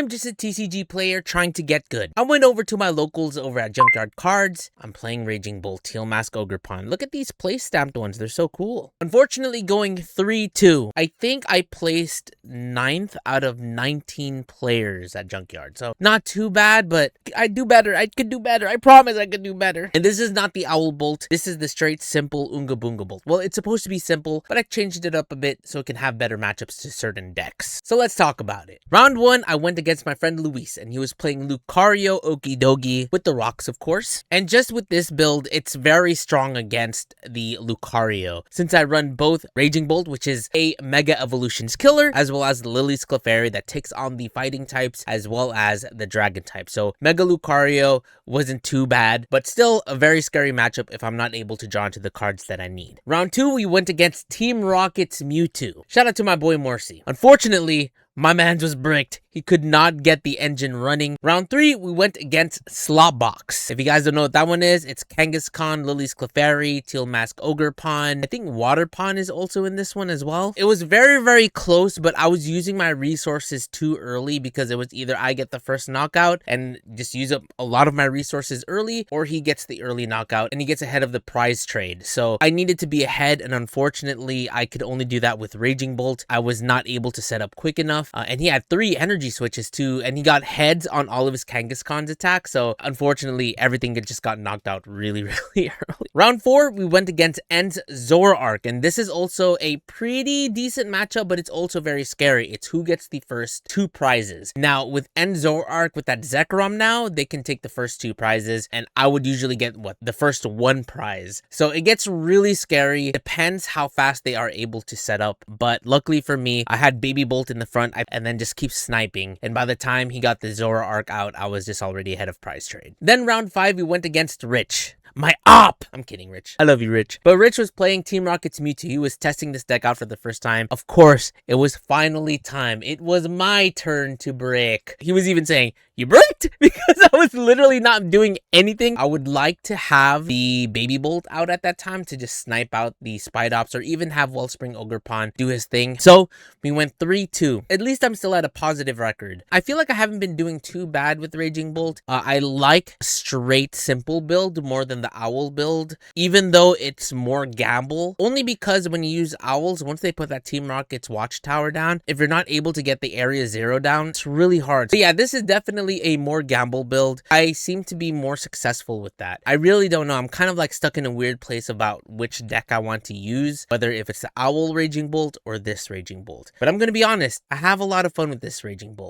I'm just a TCG player trying to get good. I went over to my locals over at Junkyard Cards. I'm playing Raging Bolt, Teal Mask, Ogerpon. Look at these place stamped ones, they're so cool. Unfortunately going 3-2. I think I placed 9th out of 19 players at Junkyard. So not too bad, but I do better. I could do better. I promise I could do better. And this is not the Owl Bolt. This is the straight simple Unga Boonga Bolt. Well, it's supposed to be simple, but I changed it up a bit so it can have better matchups to certain decks. So let's talk about it. Round 1, I went against my friend Luis, and he was playing Lucario Okidogi with the rocks, of course. And just with this build, it's very strong against the Lucario, since I run both Raging Bolt, which is a Mega Evolutions killer, as well as Lily's Clefairy that takes on the fighting types as well as the dragon type. So Mega Lucario wasn't too bad, but still a very scary matchup if I'm not able to draw into the cards that I need. Round 2, we went against Team Rocket's Mewtwo. Shout out to my boy Morsi. Unfortunately, my man's was bricked. He could not get the engine running. Round 3, we went against Slopbox. If you guys don't know what that one is, it's Kangaskhan, Lily's Clefairy, Teal Mask, Ogerpon. I think Waterpon is also in this one as well. It was very, very close, but I was using my resources too early because it was either I get the first knockout and just use up a lot of my resources early, or he gets the early knockout and he gets ahead of the prize trade. So I needed to be ahead, and unfortunately, I could only do that with Raging Bolt. I was not able to set up quick enough, and he had 3 energy switches too, and he got heads on all of his Kangaskhan's attacks, so unfortunately everything just got knocked out really early. Round 4, we went against End's Zoroark, and this is also a pretty decent matchup, but it's also very scary. It's who gets the first 2 prizes. Now with End Zoroark, with that Zekrom now, they can take the first 2 prizes, and I would usually get the first 1 prize. So it gets really scary. Depends how fast they are able to set up, but luckily for me, I had Baby Bolt in the front and then just keep sniping. And by the time he got the Zoroark out, I was just already ahead of prize trade. Then round 5, we went against Rich. My op! I'm kidding, Rich. I love you, Rich. But Rich was playing Team Rocket's Mewtwo. He was testing this deck out for the first time. Of course, it was finally time. It was my turn to brick. He was even saying, "You bricked?" Because I was literally not doing anything. I would like to have the Baby Bolt out at that time to just snipe out the Spidops, or even have Wellspring Ogerpon do his thing. So we went 3-2. At least I'm still at a positive record. I feel like I haven't been doing too bad with Raging Bolt. I like straight simple build more than the Owl build, even though it's more gamble, only because when you use Owls, once they put that Team Rocket's Watchtower down, if you're not able to get the Area 0 down, it's really hard. So yeah, this is definitely a more gamble build. I seem to be more successful with that. I really don't know. I'm kind of like stuck in a weird place about which deck I want to use, whether if it's the Owl Raging Bolt or this Raging Bolt. But I'm going to be honest, I have a lot of fun with this Raging Bolt.